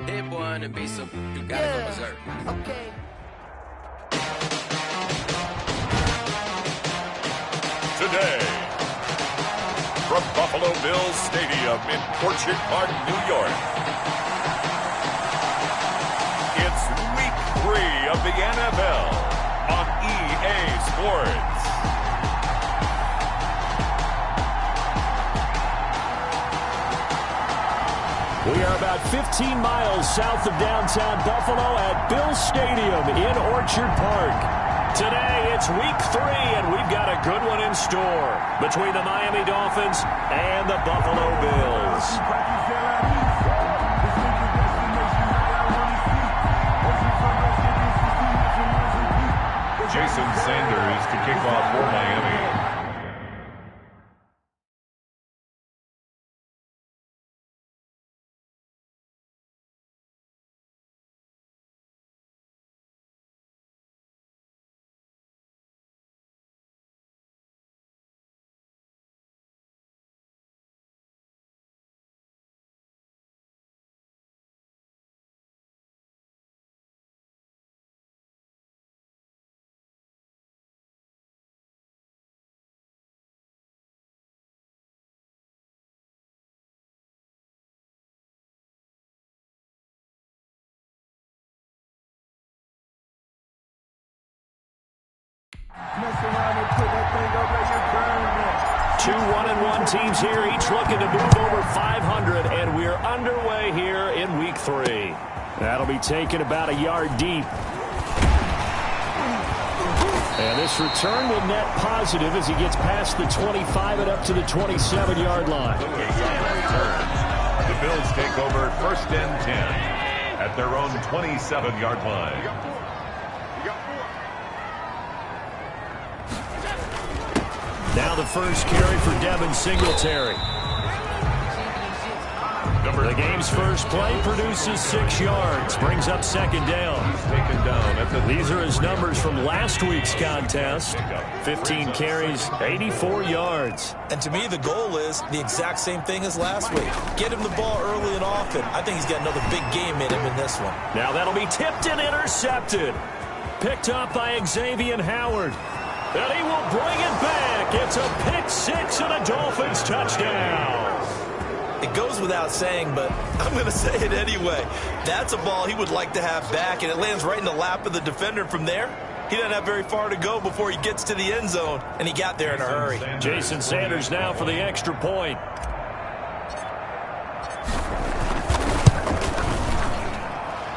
Hit one and be some. You gotta go berserk. Okay. Today, from Buffalo Bills Stadium in Orchard Park, New York, it's Week 3 of the NFL on EA Sports. We are about 15 miles south of downtown Buffalo at Bills Stadium in Orchard Park. Today, it's Week 3, and we've got a good one in store between the Miami Dolphins and the Buffalo Bills. Jason Sanders to kick off for Miami. Mess around and put that thing over your burn. 2 1-1 teams here, each looking to move over 500, and we're underway here in Week 3. That'll be taken about a yard deep. And this return will net positive as he gets past the 25 and up to the 27-yard line. The Bills take over 1st and 10 at their own 27-yard line. Now the first carry for Devin Singletary. The game's first play produces 6 yards, brings up 2nd down. Taken down. These are his numbers from last week's contest. 15 carries, 84 yards. And to me, the goal is the exact same thing as last week. Get him the ball early and often. I think he's got another big game in him in this one. Now that'll be tipped and intercepted. Picked up by Xavier Howard. And he will bring it back. It's a pick 6 and a Dolphins touchdown. It goes without saying, but I'm going to say it anyway. That's a ball he would like to have back, and it lands right in the lap of the defender. From there, he doesn't have very far to go before he gets to the end zone, and he got there in a hurry. Jason Sanders now for the extra point.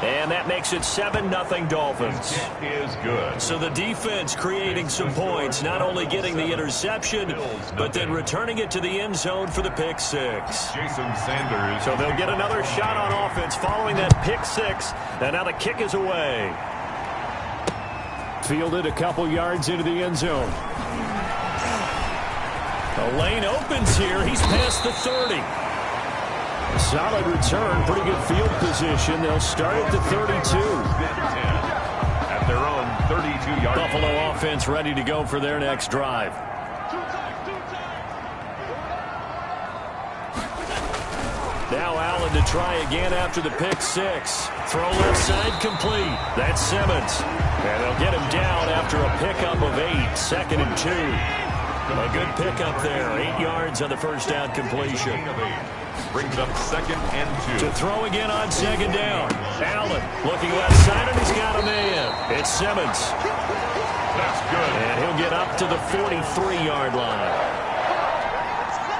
And that makes it 7-0 Dolphins. Is good. So the defense creating some points, not only getting the interception, but then returning it to the end zone for the pick 6. Jason Sanders. So they'll get another shot on offense following that pick 6. And now the kick is away. Fielded a couple yards into the end zone. The lane opens here. He's past the 30. Solid return, pretty good field position. They'll start at the 32. At their own 32-yard line. Buffalo offense ready to go for their next drive. Now Allen to try again after the pick 6. Throw left side complete. That's Simmons. And they'll get him down after a pickup of 8. 2nd and 2. A good pickup there. 8 yards on the first down completion. Brings up 2nd and 2. To throw again on 2nd down. Allen looking left side, and he's got a man. It's Simmons. That's good. And he'll get up to the 43-yard line.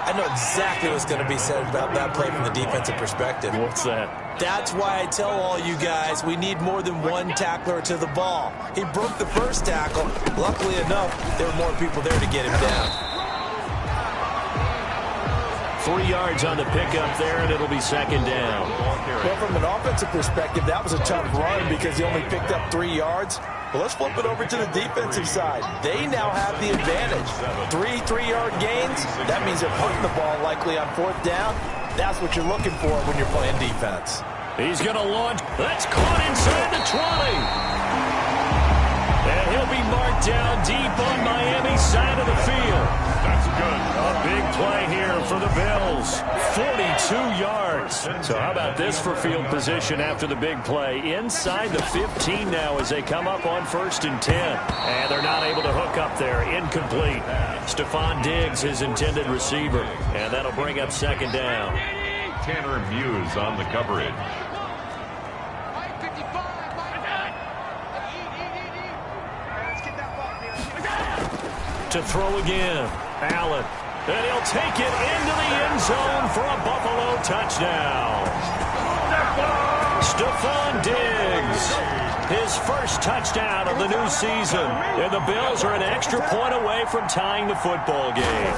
I know exactly what's going to be said about that play from the defensive perspective. What's that? That's why I tell all you guys we need more than one tackler to the ball. He broke the first tackle. Luckily enough, there were more people there to get him down. 3 yards on the pickup there, and it'll be 2nd down. Well, from an offensive perspective, that was a tough run because he only picked up 3 yards. But let's flip it over to the defensive side. They now have the advantage. 3-3-yard gains. That means they're punting the ball likely on 4th down. That's what you're looking for when you're playing defense. He's going to launch. That's caught inside the 20. And he'll be marked down deep on Miami's side of the field. That's good. A big play here for the Bills. 42 yards. So how about this for field position after the big play? Inside the 15 now as they come up on 1st and 10. And they're not able to hook up there. Incomplete. Stephon Diggs, his intended receiver. And that'll bring up 2nd down. Tanner Muse on the coverage. To throw again. Allen. And he'll take it into the end zone for a Buffalo touchdown. Stephon Diggs. His first touchdown of the new season. And the Bills are an extra point away from tying the football game.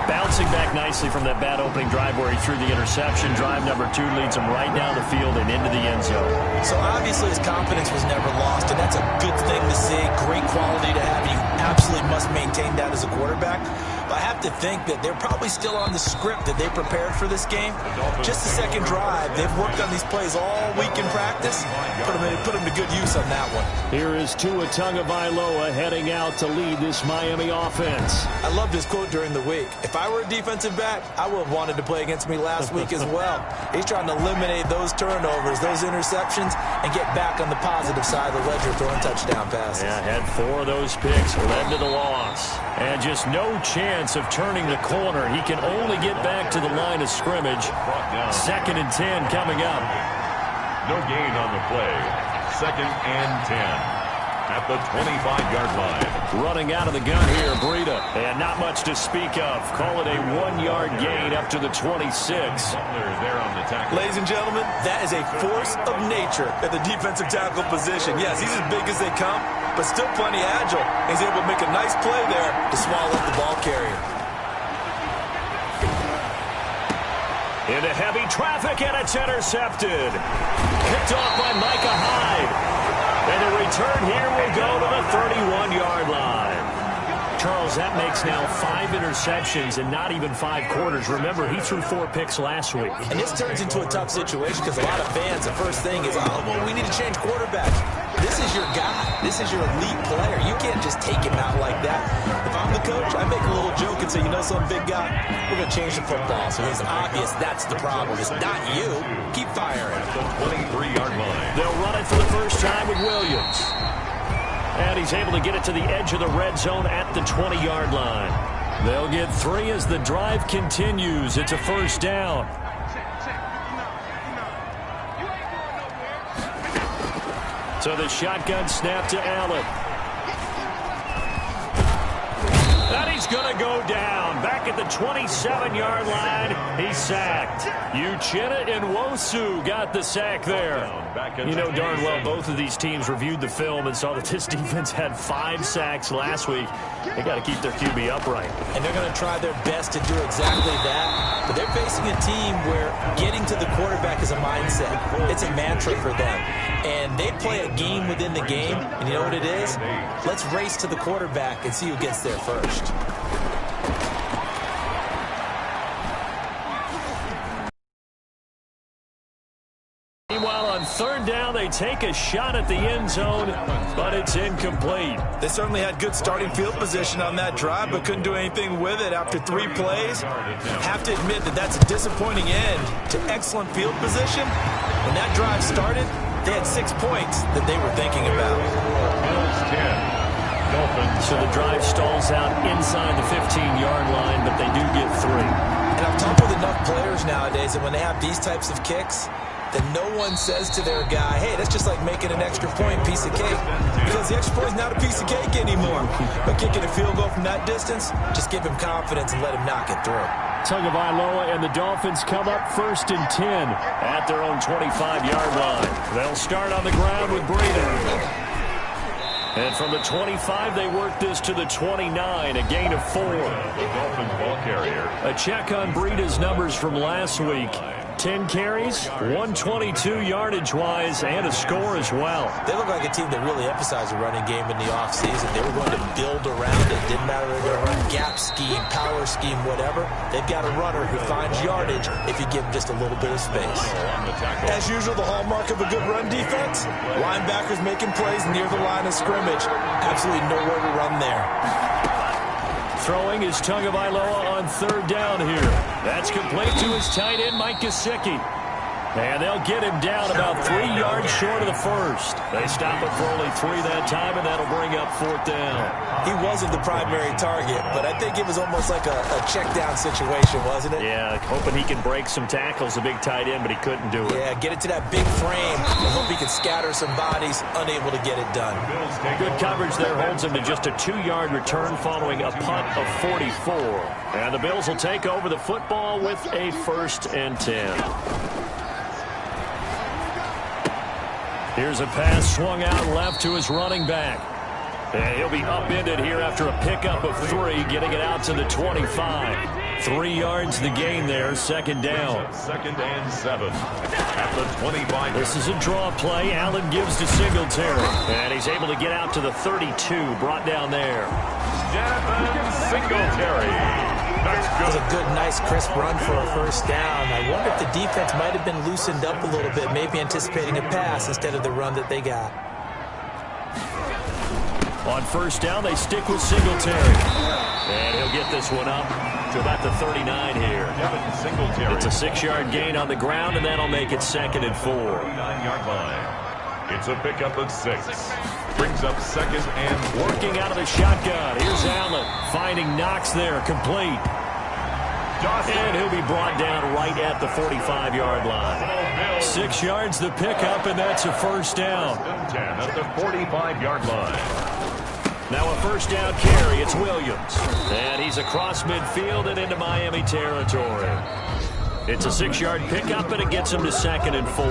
Bouncing back nicely from that bad opening drive where he threw the interception. Drive number 2 leads him right down the field and into the end zone. So obviously his confidence was never lost, and that's a good thing to see. Great quality to have. You absolutely must maintain that as a quarterback. But I have to think that they're probably still on the script that they prepared for this game. Just the second drive. They've worked on these plays all week in practice. Put them to good use on that one. Here is Tua Tagovailoa heading out to lead this Miami offense. I love this quote during the week. If I were a defensive back, I would have wanted to play against me last week as well. He's trying to eliminate those turnovers, those interceptions, and get back on the positive side of the ledger throwing touchdown passes. Yeah, had 4 of those picks, led to the loss. And just no chance of turning the corner. He can only get back to the line of scrimmage. 2nd and 10 coming up. No gain on the play. 2nd and 10. At the 25-yard line. Running out of the gun here, Breida. And not much to speak of. Call it a 1-yard gain up to the 26. There on the tackle. Ladies and gentlemen, that is a force of nature at the defensive tackle position. Yes, he's as big as they come, but still plenty agile. He's able to make a nice play there to swallow up the ball carrier. Into heavy traffic, and it's intercepted. Picked off by Micah Hyde. And the return here will go to the 31-yard line. Charles, that makes now 5 interceptions and not even 5 quarters. Remember, he threw 4 picks last week. And this turns into a tough situation because a lot of fans, the first thing is, oh, well, we need to change quarterbacks. This is your guy. This is your elite player. You can't just take him out like that. If I'm the coach, I make a little joke and say, you know some big guy, we're going to change the football. So it's obvious that's the problem. It's not you. Keep firing. At the 23-yard line. They'll run it for the first time with Williams. And he's able to get it to the edge of the red zone at the 20-yard line. They'll get 3 as the drive continues. It's a first down. So the shotgun snap to Allen. And he's going to go down. Back at the 27-yard line, he's sacked. Uchenna Nwosu got the sack there. You know darn well both of these teams reviewed the film and saw that this defense had 5 sacks last week. They got to keep their QB upright. And they're going to try their best to do exactly that. But they're facing a team where getting to the quarterback is a mindset. It's a mantra for them. And they play a game within the game. And you know what it is? Let's race to the quarterback and see who gets there first. Meanwhile, on 3rd down, they take a shot at the end zone, but it's incomplete. They certainly had good starting field position on that drive, but couldn't do anything with it after 3 plays. Have to admit that that's a disappointing end to excellent field position. When that drive started, they had 6 points that they were thinking about. Bills 10. Dolphins. So the drive stalls out inside the 15-yard line, but they do get 3. And I've talked with enough players nowadays that when they have these types of kicks, that no one says to their guy, hey, that's just like making an extra point piece of cake. Because the extra point is not a piece of cake anymore. But kicking a field goal from that distance, just give him confidence and let him knock it through. Tagovailoa and the Dolphins come up 1st and 10 at their own 25-yard line. They'll start on the ground with Breida. And from the 25, they work this to the 29, a gain of 4. The Dolphins ball carrier. A check on Breida's numbers from last week. 10 carries, 122 yardage-wise, and a score as well. They look like a team that really emphasized the running game in the offseason. They were going to build around it. Didn't matter if they're going to run gap scheme, power scheme, whatever. They've got a runner who finds yardage if you give him just a little bit of space. As usual, the hallmark of a good run defense, linebackers making plays near the line of scrimmage. Absolutely nowhere to run there. throwing is Tagovailoa on third down here. That's complete to his tight end, Mike Gesicki. And they'll get him down about 3 yards short of the first. They stop it for only 3 that time, and that'll bring up fourth down. He wasn't the primary target, but I think it was almost like a check down situation, wasn't it? Yeah, hoping he can break some tackles, a big tight end, but he couldn't do it. Yeah, get it to that big frame and hope he can scatter some bodies, unable to get it done. Good coverage there holds him to just a 2-yard return following a punt of 44. And the Bills will take over the football with a 1st and 10. Here's a pass swung out left to his running back. And he'll be upended here after a pickup of 3, getting it out to the 25. 3 yards the gain there, 2nd down. 2nd and 7 at the 25. This is a draw play. Allen gives to Singletary. And he's able to get out to the 32, brought down there. Jonathan Singletary. That's It was a good, nice, crisp run for a 1st down. I wonder if the defense might have been loosened up a little bit, maybe anticipating a pass instead of the run that they got. On 1st down, they stick with Singletary. And he'll get this one up to about the 39 here. Singletary. It's a 6-yard gain on the ground, and that'll make it 2nd and 4. 9-yard line. It's a pickup of 6. Brings up 2nd and working out of the shotgun. Here's Allen finding Knox there, complete. And he'll be brought down right at the 45-yard line. 6 yards the pickup, and that's a 1st down. 10 at the 45-yard line. Now a 1st down carry. It's Williams. And he's across midfield and into Miami territory. It's a 6-yard pickup, and it gets him to 2nd and 4.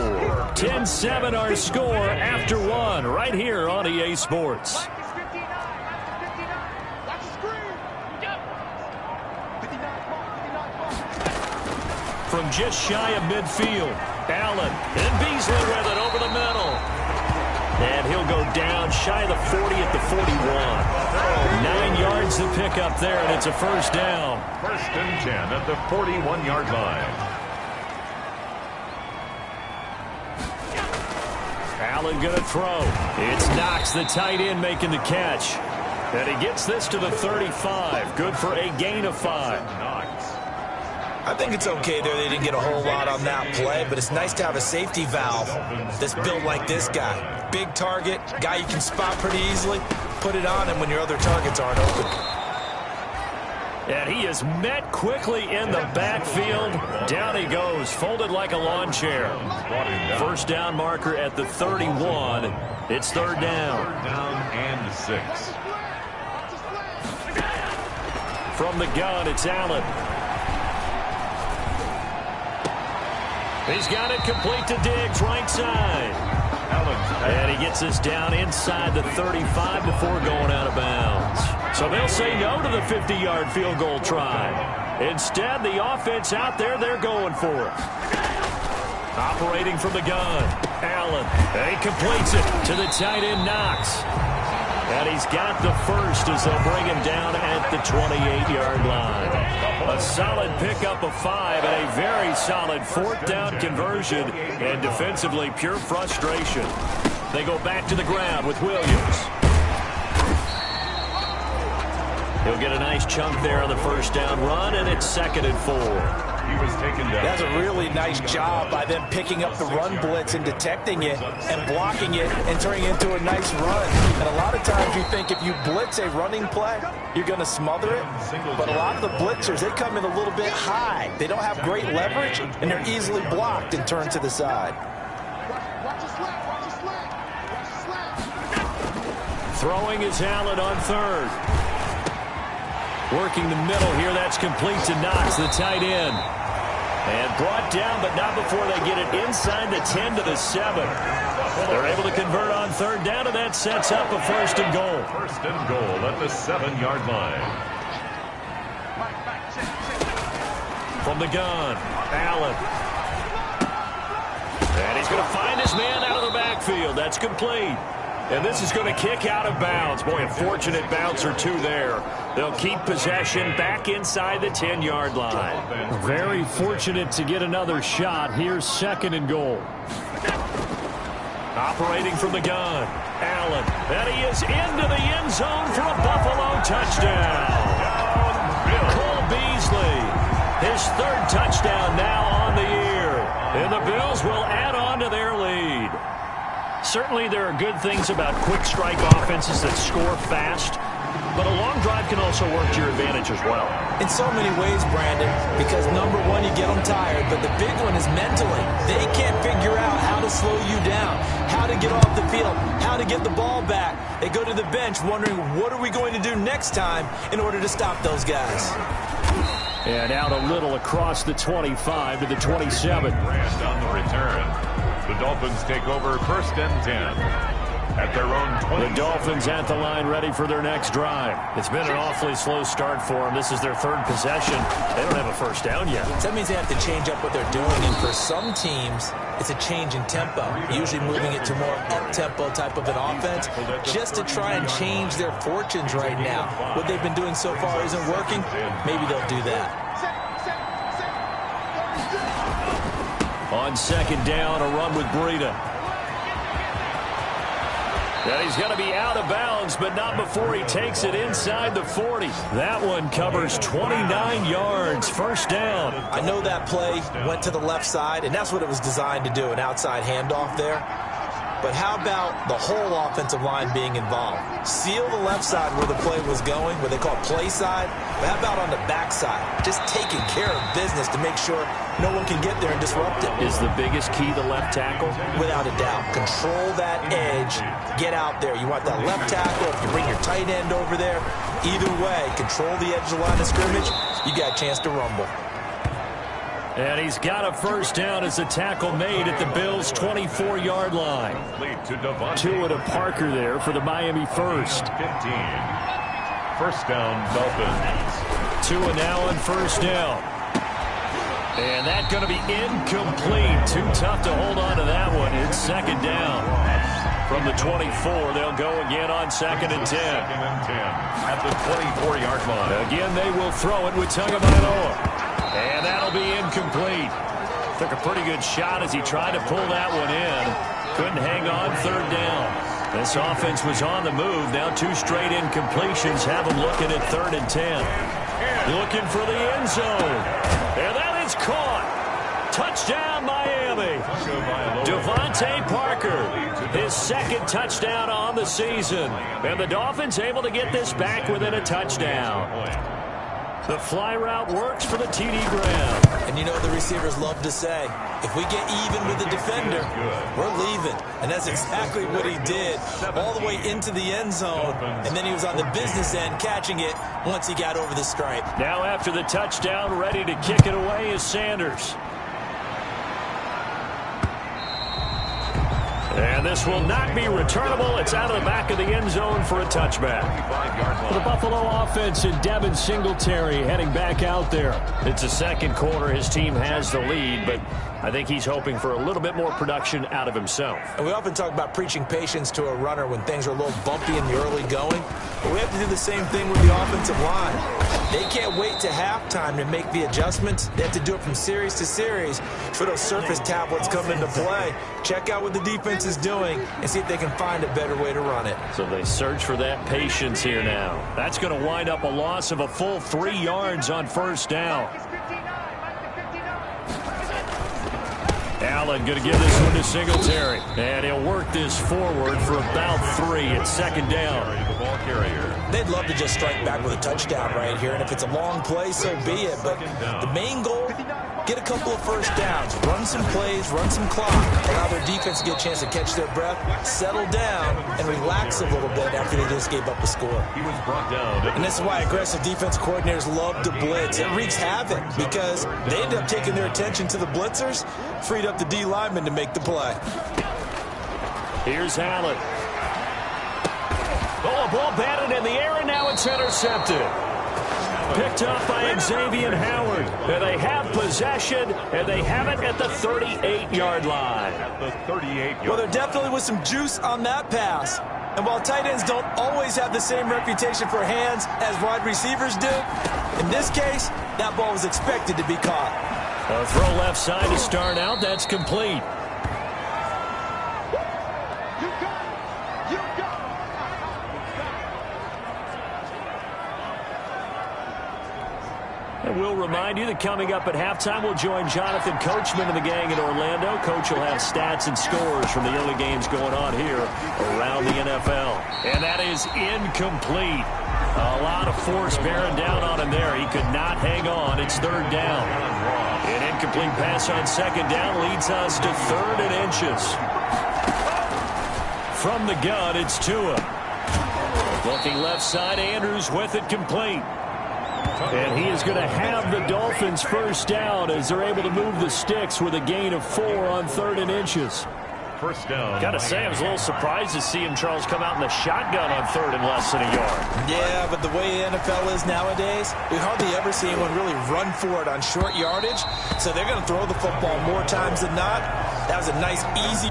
10-7 our score after 1 right here on EA Sports. From just shy of midfield, Allen and Beasley with it over the middle. And he'll go down shy of the 40 at the 41. 9 yards to pick up there, and it's a 1st down. 1st and 10 at the 41-yard line. Allen going to throw. It's Knox, the tight end, making the catch. And he gets this to the 35. Good for a gain of 5. I think it's okay there. They didn't get a whole lot on that play, but it's nice to have a safety valve that's built like this guy. Big target, guy you can spot pretty easily. Put it on him when your other targets aren't open. And he is met quickly in the backfield. Down he goes, folded like a lawn chair. 1st down marker at the 31. It's 3rd down. 3rd down and 6. From the gun, it's Allen. He's got it complete to Diggs, right side. And he gets us down inside the 35 before going out of bounds. So they'll say no to the 50-yard field goal try. Instead, the offense out there, they're going for it. Operating from the gun, Allen. And he completes it to the tight end, Knox. And he's got the 1st as they'll bring him down at the 28-yard line. A solid pickup of 5 and a very solid 4th down conversion. And defensively, pure frustration. They go back to the ground with Williams. He'll get a nice chunk there on the 1st down run, and it's 2nd and 4. He was taken down. That's a really nice job by them picking up the run blitz and detecting it and blocking it and turning it into a nice run. And a lot of times you think if you blitz a running play, you're going to smother it. But a lot of the blitzers, they come in a little bit high. They don't have great leverage, and they're easily blocked and turned to the side. Throwing is Allen on 3rd. Working the middle here, that's complete to Knox, the tight end. And brought down, but not before they get it inside the 10 to the 7. They're able to convert on 3rd down, and that sets up a 1st and goal. 1st and goal at the 7-yard line. From the gun, Allen. And he's going to find his man out of the backfield. That's complete. And this is going to kick out of bounds. Boy, a fortunate bounce or 2 there. They'll keep possession back inside the 10-yard line. Very fortunate to get another shot. Here's 2nd and goal. Operating from the gun, Allen. And he is into the end zone for a Buffalo touchdown. His third touchdown now on the year. And the Bills will add on to their lead. Certainly there are good things about quick strike offenses that score fast, but a long drive can also work to your advantage as well. In so many ways, Brandon, because number one, you get them tired, but the big one is mentally. They can't figure out how to slow you down, how to get off the field, how to get the ball back. They go to the bench wondering, what are we going to do next time in order to stop those guys? And out a little across the 25 to the 27. Grant on the return. The Dolphins take over 1st and 10. At their own 20. The Dolphins at the line ready for their next drive. It's been an awfully slow start for them. This is their third possession. They don't have a first down yet. So that means they have to change up what they're doing, and for some teams, it's a change in tempo, usually moving it to more up-tempo type of an offense, just to try and change their fortunes right now. What they've been doing so far isn't working. Maybe they'll do that. On second down, a run with Breida. And he's going to be out of bounds, but not before he takes it inside the 40. That one covers 29 yards, first down. I know that play went to the left side, and that's what it was designed to do, an outside handoff there. But how about the whole offensive line being involved? Seal the left side where the play was going, what they call play side. But how about on the back side? Just taking care of business to make sure no one can get there and disrupt it. Is the biggest key the left tackle? Without a doubt. Control that edge. Get out there. You want that left tackle. If you bring your tight end over there, either way, control the edge of the line of scrimmage, you got a chance to rumble. And he's got a first down as the tackle made at the Bills' 24-yard line. Tua to Parker there for the Miami first. 15. First down, Dolphins. Tua now on first down. And that's going to be incomplete. Too tough to hold on to that one. It's second down. From the 24, they'll go again on second and 10. Second and 10 at the 24-yard line. Again, they will throw it with Tagovailoa. And that'll be incomplete. Took a pretty good shot as he tried to pull that one in. Couldn't hang on third down. This offense was on the move. Now 2 straight incompletions have them looking at 3rd and 10. Looking for the end zone. And that is caught. Touchdown, Miami. Devontae Parker, his second touchdown on the season. And the Dolphins able to get this back within a touchdown. The fly route works for the TD Graham. And you know the receivers love to say, if we get even with the defender, we're leaving. And that's exactly what he did, all the way into the end zone. And then he was on the business end catching it once he got over the stripe. Now after the touchdown, ready to kick it away is Sanders. And this will not be returnable. It's out of the back of the end zone for a touchback. For the Buffalo offense and Devin Singletary heading back out there. It's the second quarter. His team has the lead, but I think he's hoping for a little bit more production out of himself. And we often talk about preaching patience to a runner when things are a little bumpy in the early going. But we have to do the same thing with the offensive line. They can't wait to halftime to make the adjustments. They have to do it from series to series for those surface tablets come into play. Check out what the defense is doing and see if they can find a better way to run it. So they search for that patience here now. That's going to wind up a loss of a full 3 yards on first down. Allen going to give this one to Singletary. And he'll work this forward for about 3 at second down. They'd love to just strike back with a touchdown right here. And if it's a long play, so be it. But the main goal, get a couple of first downs. Run some plays, run some clock. Allow their defense to get a chance to catch their breath, settle down, and relax a little bit after they just gave up a score. He was brought down. And this is why aggressive defense coordinators love to blitz. It wreaks havoc because they end up taking their attention to the blitzers, freed up the D lineman to make the play. Here's Allen. Oh, a ball batted in the air, and now it's intercepted. Picked up by Xavier Howard. And they have possession, and they have it at the 38-yard line. At the 38-yard. Well, there definitely was some juice on that pass. And while tight ends don't always have the same reputation for hands as wide receivers do, in this case, that ball was expected to be caught. A throw left side to start out. That's complete. we'll remind you that coming up at halftime, we'll join Jonathan Coachman and the gang in Orlando. Coach will have stats and scores from the early games going on here around the NFL. And that is incomplete. A lot of force bearing down on him there. He could not hang on. It's third down. An incomplete pass on second down leads us to 3rd and inches. From the gun, it's Tua. Looking left side, Andrews with it complete. And he is going to have the Dolphins first down as they're able to move the sticks with a gain of 4 on 3rd and inches. First down. Got to say, I was a little surprised to see him, Charles, come out in the shotgun on 3rd and less than a yard. Yeah, but the way the NFL is nowadays, we hardly ever see anyone really run for it on short yardage. So they're going to throw the football more times than not. That was a nice, easy...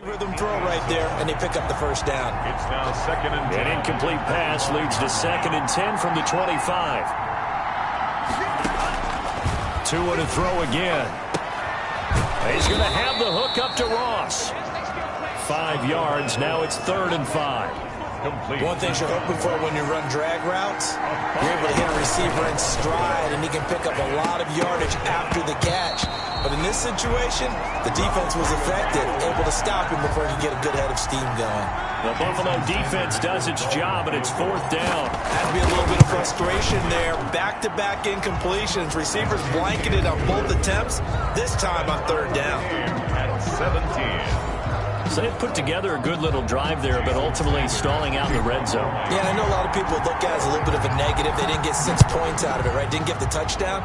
Rhythm throw right there, and they pick up the first down. It's now 2nd and 10. An incomplete pass leads to 2nd and 10 from the 25. Tua to throw again. He's going to have the hook up to Ross. 5 yards. Now it's 3rd and 5. Complete. One thing you're hoping for when you run drag routes, you're able to hit a receiver in stride, and he can pick up a lot of yardage after the catch. But in this situation, the defense was effective, able to stop him before he could get a good head of steam going. The Buffalo defense does its job, and it's 4th down. Had to be a little bit of frustration there. Back-to-back incompletions. Receivers blanketed on both attempts, this time on 3rd down. At 17. So they've put together a good little drive there, but ultimately stalling out in the red zone. Yeah, I know a lot of people look at it as a little bit of a negative. They didn't get 6 points out of it, right? Didn't get the touchdown.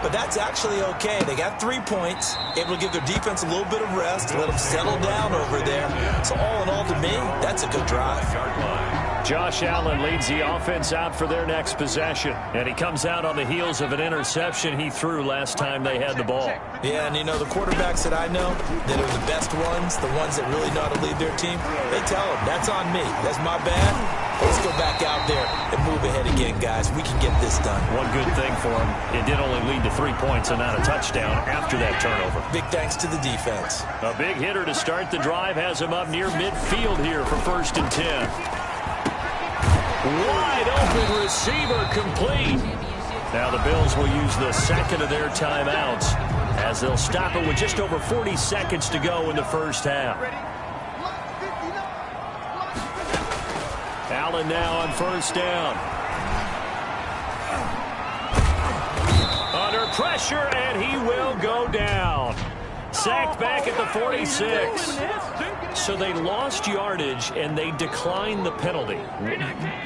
But that's actually okay. They got 3 points, able to give their defense a little bit of rest, let them settle down over there. So all in all, to me, that's a good drive. Josh Allen leads the offense out for their next possession. And he comes out on the heels of an interception he threw last time they had the ball. Yeah, and you know, the quarterbacks that I know that are the best ones, the ones that really know how to lead their team, they tell them, that's on me. That's my bad. Let's go back out there and move ahead again, guys. We can get this done. One good thing for him, it did only lead to 3 points and not a touchdown after that turnover. Big thanks to the defense. A big hitter to start the drive has him up near midfield here for 1st and 10. Wide open receiver complete. Now the Bills will use the 2nd of their timeouts as they'll stop it with just over 40 seconds to go in the first half. Allen now on 1st down. Under pressure, and he will go down. Sacked back at the 46. So they lost yardage, and they declined the penalty.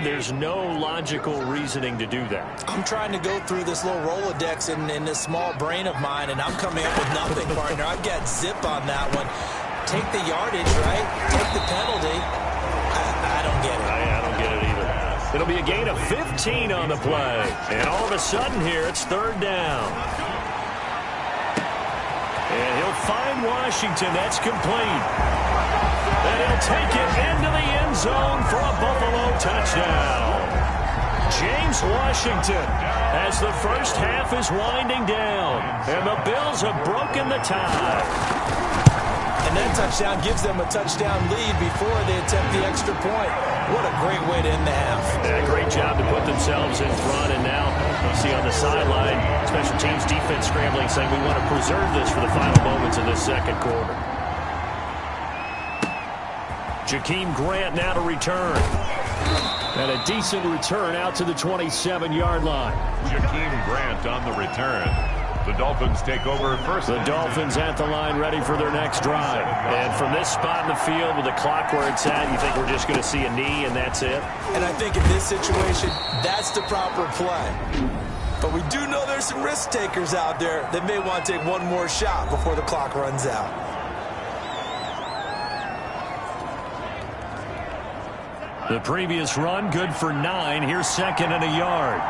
There's no logical reasoning to do that. I'm trying to go through this little Rolodex in this small brain of mine, and I'm coming up with nothing, partner. I've got zip on that one. Take the yardage, right? Take the penalty. I don't get it. I don't get it either. It'll be a gain of 15 on the play. And all of a sudden here, it's 3rd down. And he'll find Washington. That's complete. And he'll take it into the end zone for a Buffalo touchdown. James Washington, as the first half is winding down. And the Bills have broken the tie. And that touchdown gives them a touchdown lead before they attempt the extra point. What a great way to end the half. Yeah, great job to put themselves in front. And now you see on the sideline, special teams defense scrambling, saying we want to preserve this for the final moments of this 2nd quarter. Jakeem Grant now to return. And a decent return out to the 27-yard line. Jakeem Grant on the return. The Dolphins take over first. The Dolphins at the line ready for their next drive. And from this spot in the field with the clock where it's at, you think we're just going to see a knee and that's it? And I think in this situation, that's the proper play. But we do know there's some risk takers out there that may want to take one more shot before the clock runs out. The previous run, good for 9. Here's second and a yard.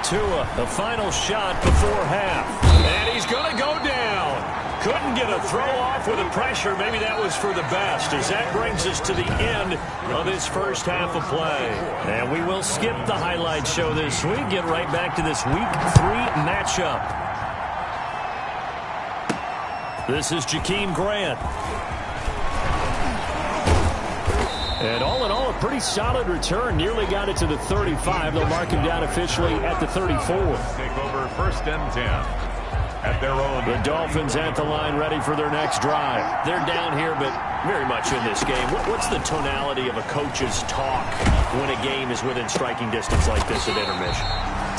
Tua, the final shot before half. And he's going to go down. Couldn't get a throw off with the pressure. Maybe that was for the best, as that brings us to the end of this first half of play. And we will skip the highlight show this week. Get right back to this Week 3 matchup. This is Jakeem Grant. And all in all, a pretty solid return. Nearly got it to the 35. They'll mark him down officially at the 34. Take over first and 10 at their own. The Dolphins at the line, ready for their next drive. They're down here, but very much in this game. What's the tonality of a coach's talk when a game is within striking distance like this at intermission?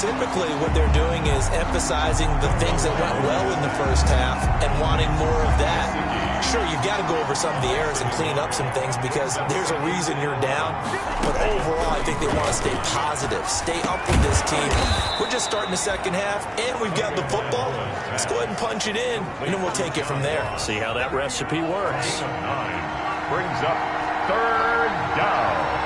Typically, what they're doing is emphasizing the things that went well in the first half and wanting more of that. Sure, you've got to go over some of the errors and clean up some things because there's a reason you're down. But overall, I think they want to stay positive, stay up with this team. We're just starting the second half, and we've got the football. Let's go ahead and punch it in, and then we'll take it from there. See how that recipe works. 9 brings up third down.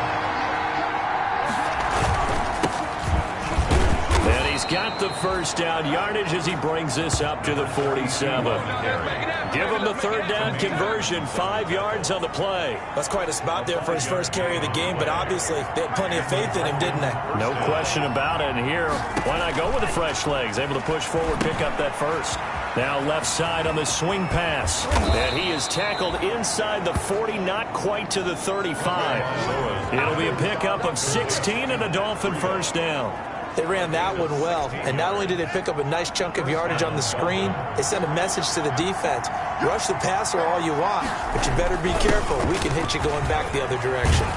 And he's got the first down yardage as he brings this up to the 47. Give him the third down conversion, 5 yards on the play. That's quite a spot there for his first carry of the game, but obviously they had plenty of faith in him, didn't they? No question about it. And here, why not go with the fresh legs? Able to push forward, pick up that first. Now left side on the swing pass. And he is tackled inside the 40, not quite to the 35. It'll be a pickup of 16 and a Dolphin first down. They ran that one well, and not only did they pick up a nice chunk of yardage on the screen, they sent a message to the defense. Rush the passer all you want, but you better be careful. We can hit you going back the other direction.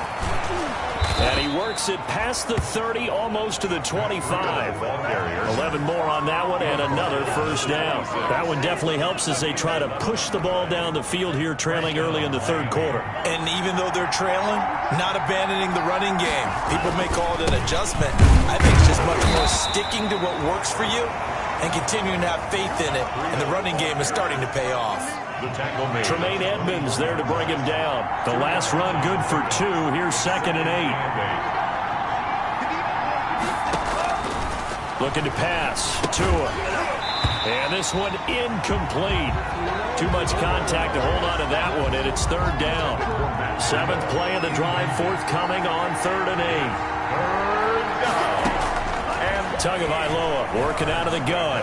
And he works it past the 30, almost to the 25. 11 more on that one, and another first down. That one definitely helps as they try to push the ball down the field here, trailing early in the third quarter. And even though they're trailing, not abandoning the running game. People may call it an adjustment. I think it's just much more sticking to what works for you and continuing to have faith in it. And the running game is starting to pay off. Tremaine Edmonds there to bring him down. The last run good for 2. Here's second and 8. Looking to pass. Tua. And this one incomplete. Too much contact to hold on to that one, and it's third down. 7th play of the drive, forthcoming on 3rd and 8. Third down. And Tagovailoa working out of the gun.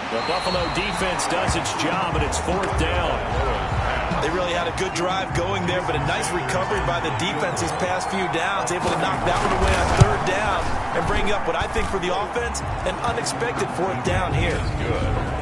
The Buffalo defense does its job, and it's 4th down. They really had a good drive going there, but a nice recovery by the defense these past few downs, able to knock that one away on 3rd down and bring up what I think for the offense, an unexpected 4th down here. Good.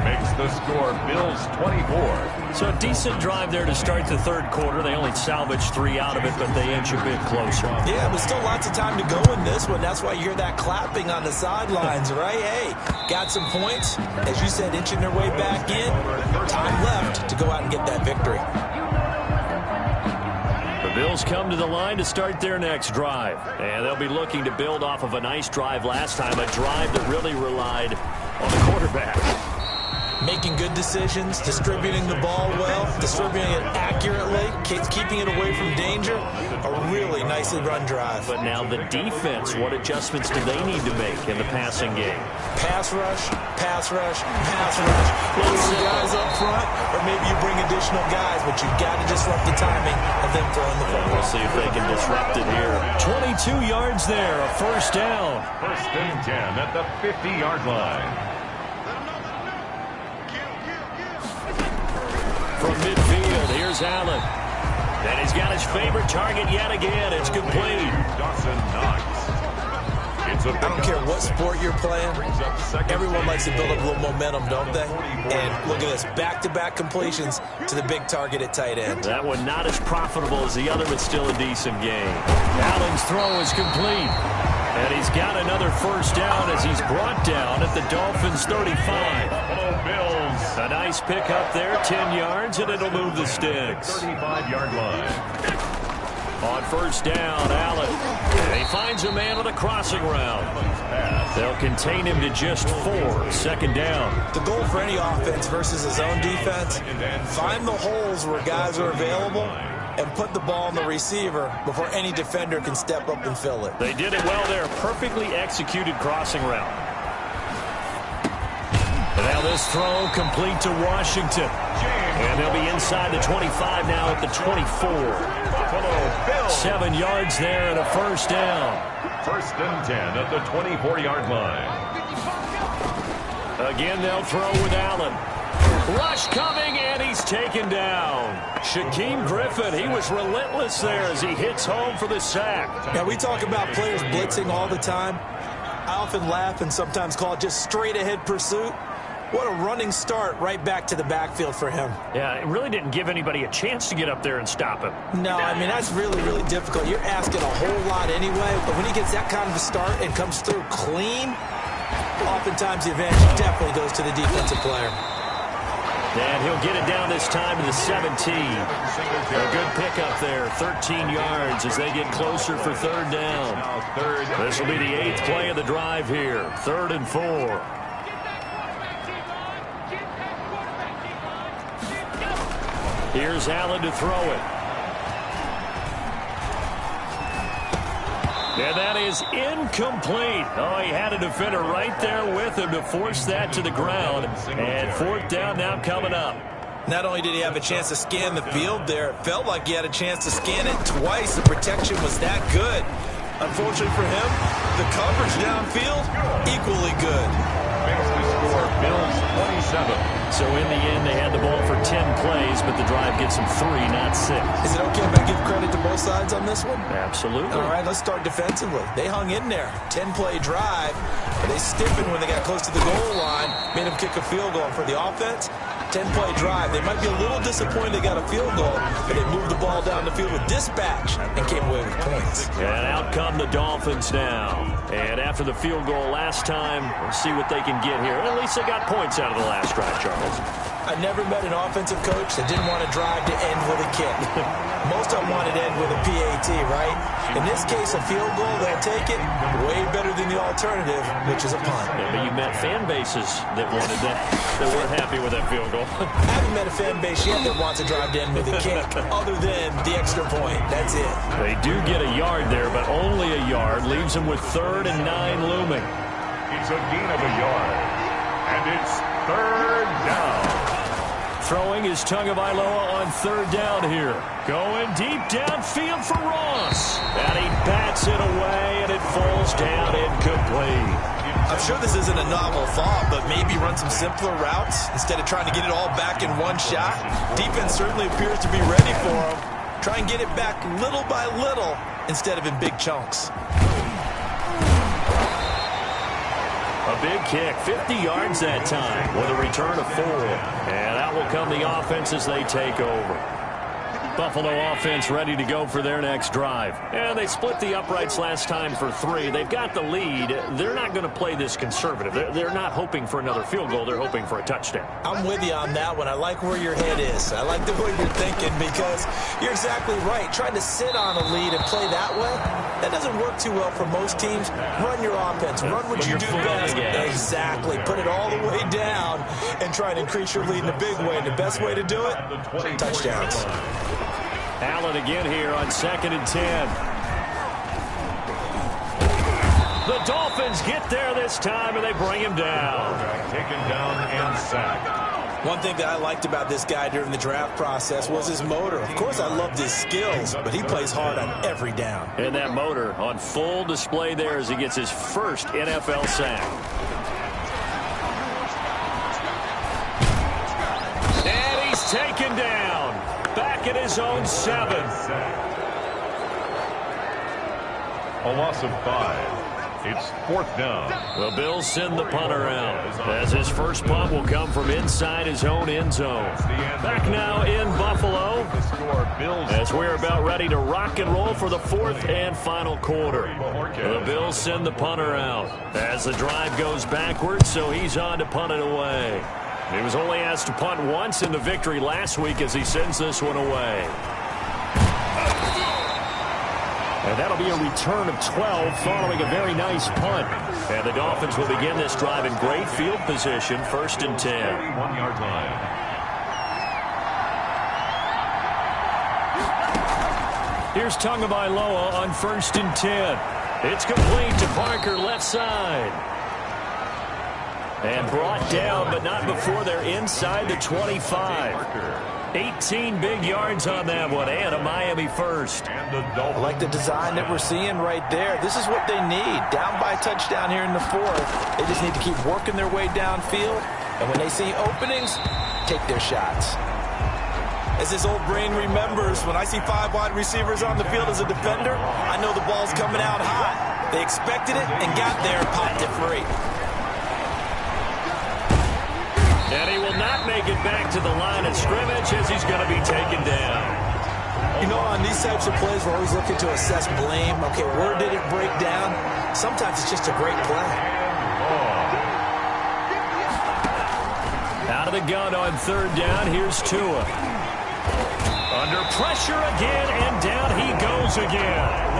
Makes the score Bills 24. So a decent drive there to start the third quarter. They only salvaged 3 out of it, but they inch a bit closer. Yeah, but still lots of time to go in this one. That's why you hear that clapping on the sidelines, right? Hey, got some points. As you said, inching their way back in. Time left to go out and get that victory. The Bills come to the line to start their next drive. And they'll be looking to build off of a nice drive last time, a drive that really relied on the quarterback. Making good decisions, distributing the ball well, distributing it accurately, keeping it away from danger. A really nicely run drive. But now the defense, what adjustments do they need to make in the passing game? Pass rush, pass rush, pass rush. Load some guys up front, or maybe you bring additional guys, but you've got to disrupt the timing of them throwing the football. We'll see if they can disrupt it here. 22 yards there, a first down. First and 10 at the 50-yard line. From midfield, here's Allen. And he's got his favorite target yet again. It's complete. Dawson Knox. I don't care what sport you're playing. Everyone likes to build up a little momentum, don't they? And look at this, back-to-back completions to the big target at tight end. That one not as profitable as the other, but still a decent game. Allen's throw is complete. And he's got another first down as he's brought down at the Dolphins' 35. A nice pick up there, 10 yards, and it'll move the sticks. 35-yard line. On first down, Allen. And he finds a man on a crossing route. They'll contain him to just 4. Second down. The goal for any offense versus his own defense, find the holes where guys are available and put the ball on the receiver before any defender can step up and fill it. They did it well there. Perfectly executed crossing route. And now this throw complete to Washington. And they'll be inside the 25 now at the 24. 7 yards there and a first down. First and 10 at the 24-yard line. Again, they'll throw with Allen. Rush coming, and he's taken down. Shaquem Griffin, he was relentless there as he hits home for the sack. Now, we talk about players blitzing all the time. I often laugh and sometimes call it just straight-ahead pursuit. What a running start right back to the backfield for him. Yeah, it really didn't give anybody a chance to get up there and stop him. No, I mean, that's really, really difficult. You're asking a whole lot anyway, but when he gets that kind of a start and comes through clean, oftentimes the advantage definitely goes to the defensive player. And he'll get it down this time to the 17. A good pickup there, 13 yards as they get closer for third down. This will be the 8th play of the drive here, 3rd and 4. Here's Allen to throw it. And that is incomplete. Oh, he had a defender right there with him to force that to the ground. And 4th down now coming up. Not only did he have a chance to scan the field there, it felt like he had a chance to scan it twice. The protection was that good. Unfortunately for him, the coverage downfield, equally good. Makes the score Bills 27. So in the end, they had the ball for 10 plays, but the drive gets them 3, not 6. Is it okay if I give credit to both sides on this one? Absolutely. All right, let's start defensively. They hung in there. 10-play drive. They stiffened when they got close to the goal line, made them kick a field goal. For the offense, 10-play drive. They might be a little disappointed they got a field goal, but they moved the ball down the field with dispatch and came away with points. And out come the Dolphins now. And after the field goal last time, we'll see what they can get here. At least they got points out of the last drive, Charles. I never met an offensive coach that didn't want to drive to end with a kick. Most of them wanted to end with a PAT, right? In this case, a field goal, they'll take it. Way better than the alternative, which is a punt. Yeah, but you met fan bases that wanted that, that weren't happy with that field goal. I haven't met a fan base yet that wants to drive to end with a kick, other than the extra point. That's it. They do get a yard there, but only a yard. Leaves them with 3rd and 9 looming. It's a gain of a yard. And it's 3rd down. Throwing is Tagovailoa on 3rd down here. Going deep downfield for Ross. And he bats it away, and it falls down incomplete. I'm sure this isn't a novel thought, but maybe run some simpler routes instead of trying to get it all back in one shot. Defense certainly appears to be ready for him. Try and get it back little by little instead of in big chunks. A big kick, 50 yards that time with a return of 4. And out will come the offense as they take over. Buffalo offense ready to go for their next drive. And they split the uprights last time for 3. They've got the lead. They're not going to play this conservative. They're not hoping for another field goal. They're hoping for a touchdown. I'm with you on that one. I like where your head is. I like the way you're thinking because you're exactly right. Trying to sit on a lead and play that way, that doesn't work too well for most teams. Run your offense. Run what you do best. Exactly. Put it all the way down and try and increase your lead in a big way. And the best way to do it, touchdowns. Allen again here on 2nd and 10. The Dolphins get there this time, and they bring him down. Taken down and sacked. One thing that I liked about this guy during the draft process was his motor. Of course, I loved his skills, but he plays hard on every down. And that motor on full display there as he gets his first NFL sack. And he's taken down. Back at his own 7. A loss of 5. It's 4th down. The Bills send the punter out as his first punt will come from inside his own end zone. Back now in Buffalo as we're about ready to rock and roll for the 4th and final quarter. The Bills send the punter out as the drive goes backwards, so he's on to punt it away. He was only asked to punt once in the victory last week as he sends this one away. And that'll be a return of 12 following a very nice punt. And the Dolphins will begin this drive in great field position, 1st and 10. 41-yard line. Here's Tagovailoa on 1st and 10. It's complete to Parker, left side. And brought down, but not before they're inside the 25. 18 big yards on that one, and a Miami first. I like the design that we're seeing right there. This is what they need. Down by a touchdown here in the 4th. They just need to keep working their way downfield. And when they see openings, take their shots. As his old brain remembers, when I see 5 wide receivers on the field as a defender, I know the ball's coming out hot. They expected it and got there and popped it free. And he will not make it back to the line of scrimmage as he's going to be taken down. You know, on these types of plays, we're always looking to assess blame. Okay, where did it break down? Sometimes it's just a great play. Out of the gun on 3rd down, here's Tua. Under pressure again, and down he goes again.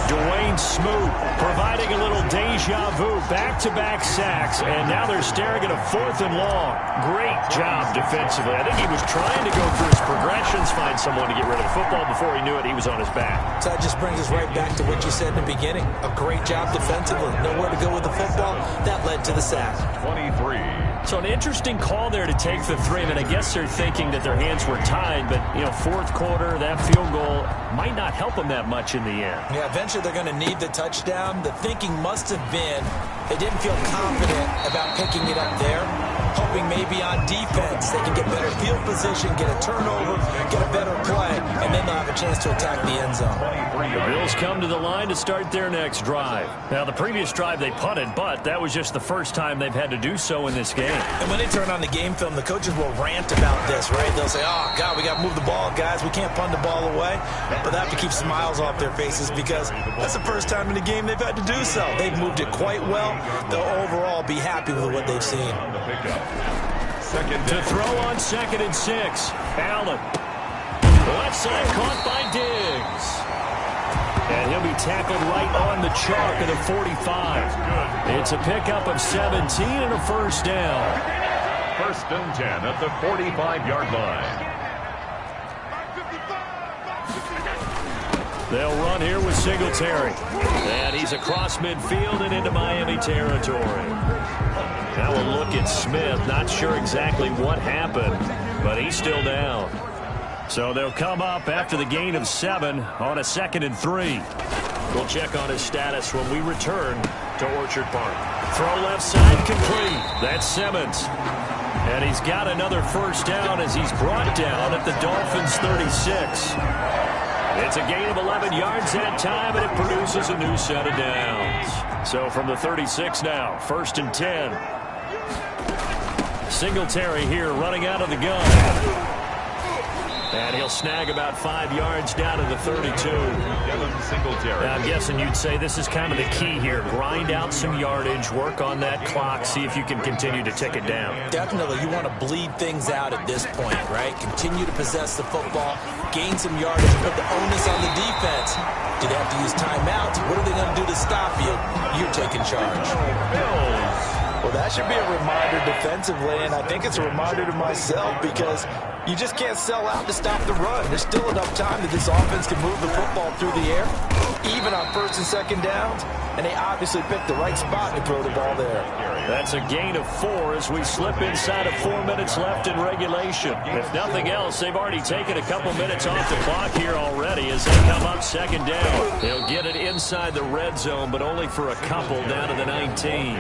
Dwayne Smoot providing a little deja vu, back-to-back sacks, and now they're staring at a 4th and long. Great job defensively. I think he was trying to go through his progressions, find someone to get rid of the football. Before he knew it, he was on his back. So that just brings us right back to what you said in the beginning. A great job defensively. Nowhere to go with the football. That led to the sack. 23. So an interesting call there to take the 3. I mean, I guess they're thinking that their hands were tied, but, you know, 4th quarter, that field goal might not help them that much in the end. Yeah, eventually they're going to need the touchdown. The thinking must have been they didn't feel confident about picking it up there, hoping maybe on defense they can get better field position, get a turnover, get a better play, and then they'll have a chance to attack the end zone. The Bills come to the line to start their next drive. Now, the previous drive they punted, but that was just the first time they've had to do so in this game. And when they turn on the game film, the coaches will rant about this, right? They'll say, oh, God, we got to move the ball, guys. We can't punt the ball away. But they have to keep smiles off their faces because that's the first time in the game they've had to do so. They've moved it quite well. They'll overall be happy with what they've seen. To throw on 2nd and 6. Allen. Left side caught by Diggs. And he'll be tackled right on the chalk at the 45. It's a pickup of 17 and a 1st down. 1st and 10 at the 45-yard line. They'll run here with Singletary. And he's across midfield and into Miami territory. Now we'll look at Smith. Not sure exactly what happened, but he's still down. So they'll come up after the gain of 7 on a 2nd and 3. We'll check on his status when we return to Orchard Park. Throw left side complete. That's Simmons. And he's got another 1st down as he's brought down at the Dolphins' 36. It's a gain of 11 yards that time, and it produces a new set of downs. So from the 36 now, 1st and 10. Singletary here running out of the gun. And he'll snag about 5 yards down to the 32. Now, I'm guessing you'd say this is kind of the key here. Grind out some yardage, work on that clock, see if you can continue to tick it down. Definitely. You want to bleed things out at this point, right? Continue to possess the football, gain some yardage, put the onus on the defense. Do they have to use timeouts? What are they going to do to stop you? You're taking charge. Well, that should be a reminder defensively, and I think it's a reminder to myself because you just can't sell out to stop the run. There's still enough time that this offense can move the football through the air, even on 1st and 2nd downs, and they obviously picked the right spot to throw the ball there. That's a gain of 4 as we slip inside of 4 minutes left in regulation. If nothing else, they've already taken a couple minutes off the clock here already as they come up 2nd down. They'll get it inside the red zone, but only for a couple down to the 19.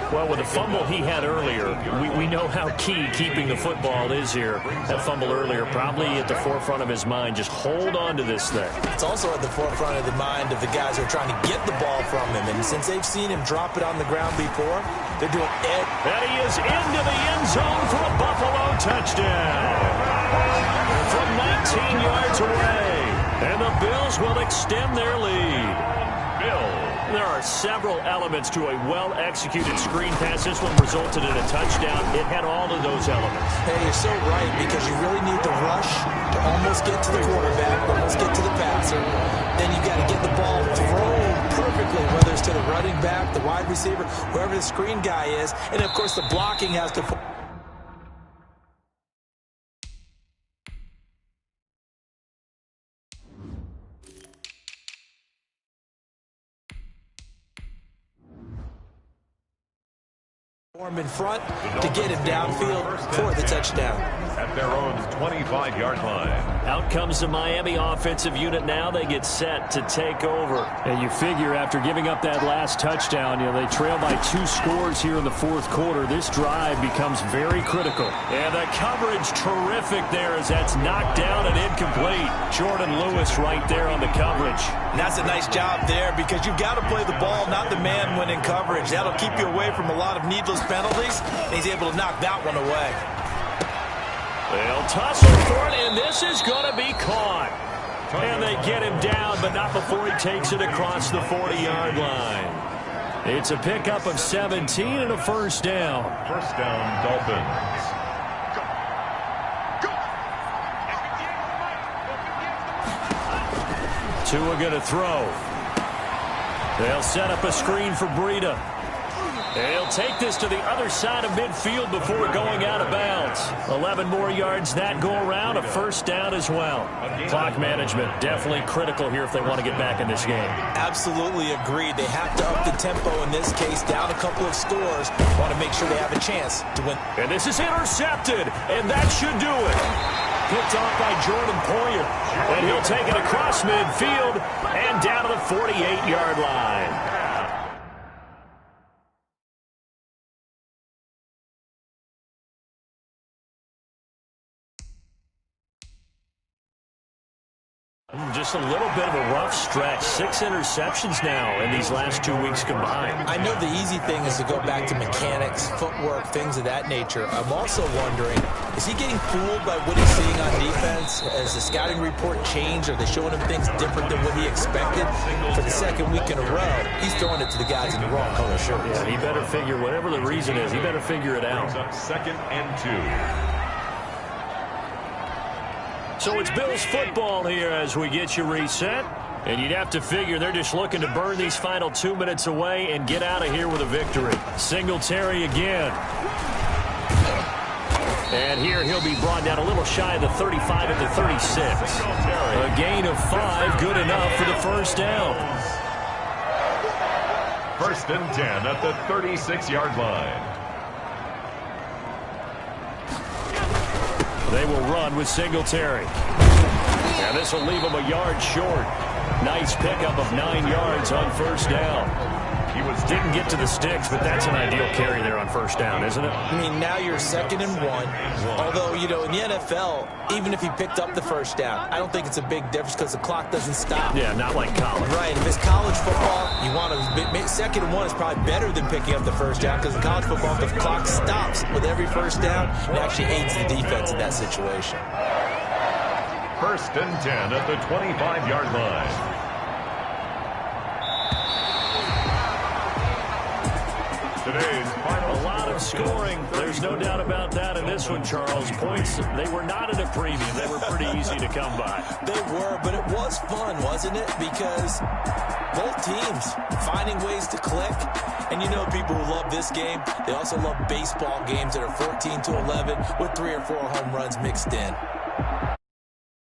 Well, with the fumble he had earlier, we know how key keeping the football is here. That fumble earlier probably at the forefront of his mind. Just hold on to this thing. It's also at the forefront of the mind of the guys who are trying to get the ball from him. And since they've seen him drop it on the ground before, they're doing it. And he is into the end zone for a Buffalo touchdown. From 19 yards away. And the Bills will extend their lead. Bills There are several elements to a well-executed screen pass. This one resulted in a touchdown. It had all of those elements. Hey, you're so right, because you really need the rush to almost get to the quarterback, almost get to the passer. Then you got to get the ball thrown perfectly, whether it's to the running back, the wide receiver, whoever the screen guy is. And, of course, the blocking has to... in front to get him downfield for the touchdown. At their own 25-yard line. Out comes the Miami offensive unit now. They get set to take over. And you figure after giving up that last touchdown, they trail by 2 scores here in the fourth quarter. This drive becomes very critical. And the coverage terrific there as that's knocked down and incomplete. Jordan Lewis right there on the coverage. And that's a nice job there, because you've got to play the ball, not the man when in coverage. That'll keep you away from a lot of needless penalties, and he's able to knock that one away. They'll tussle for it, and this is going to be caught. And they get him down, but not before he takes it across the 40-yard line. It's a pickup of 17 and a first down. First down, Dolphins. Tua going to throw. They'll set up a screen for Breida. They'll take this to the other side of midfield before going out of bounds. 11 more yards that go around, a first down as well. Clock management definitely critical here if they want to get back in this game. Absolutely agreed. They have to up the tempo in this case, down a couple of scores. Want to make sure they have a chance to win. And this is intercepted, and that should do it. Picked off by Jordan Poyer. And he'll take it across midfield and down to the 48-yard line. Just a little bit of a rough stretch. 6 interceptions now in these last 2 weeks combined. I know the easy thing is to go back to mechanics, footwork, things of that nature. I'm also wondering, is he getting fooled by what he's seeing on defense? Has the scouting report changed? Are they showing him things different than what he expected? For the second week in a row, he's throwing it to the guys in the wrong color shirts. Yeah, he better figure, whatever the reason is, he better figure it out. Second and 2. So it's Bills football here as we get you reset. And you'd have to figure they're just looking to burn these final 2 minutes away and get out of here with a victory. Singletary again. And here he'll be brought down a little shy of the 35 at the 36. A gain of 5, good enough for the first down. First and 10 at the 36-yard line. They will run with Singletary. And this will leave him a yard short. Nice pickup of 9 yards on first down. Didn't get to the sticks, but that's an ideal carry there on first down, isn't it? I mean, now you're 2nd and 1. Although, in the NFL, even if he picked up the first down, I don't think it's a big difference because the clock doesn't stop. Yeah, not like college. Right. If it's college football, you want to 2nd and 1 is probably better than picking up the first down, because in college football, the clock stops with every first down, it actually aids the defense in that situation. First and 10 at the 25-yard line. Today's final. A lot of scoring. There's no doubt about that in this one, Charles. Points, they were not in a premium. They were pretty easy to come by. They were, but it was fun, wasn't it? Because both teams finding ways to click. And people who love this game, they also love baseball games that are 14-11 with 3 or 4 home runs mixed in.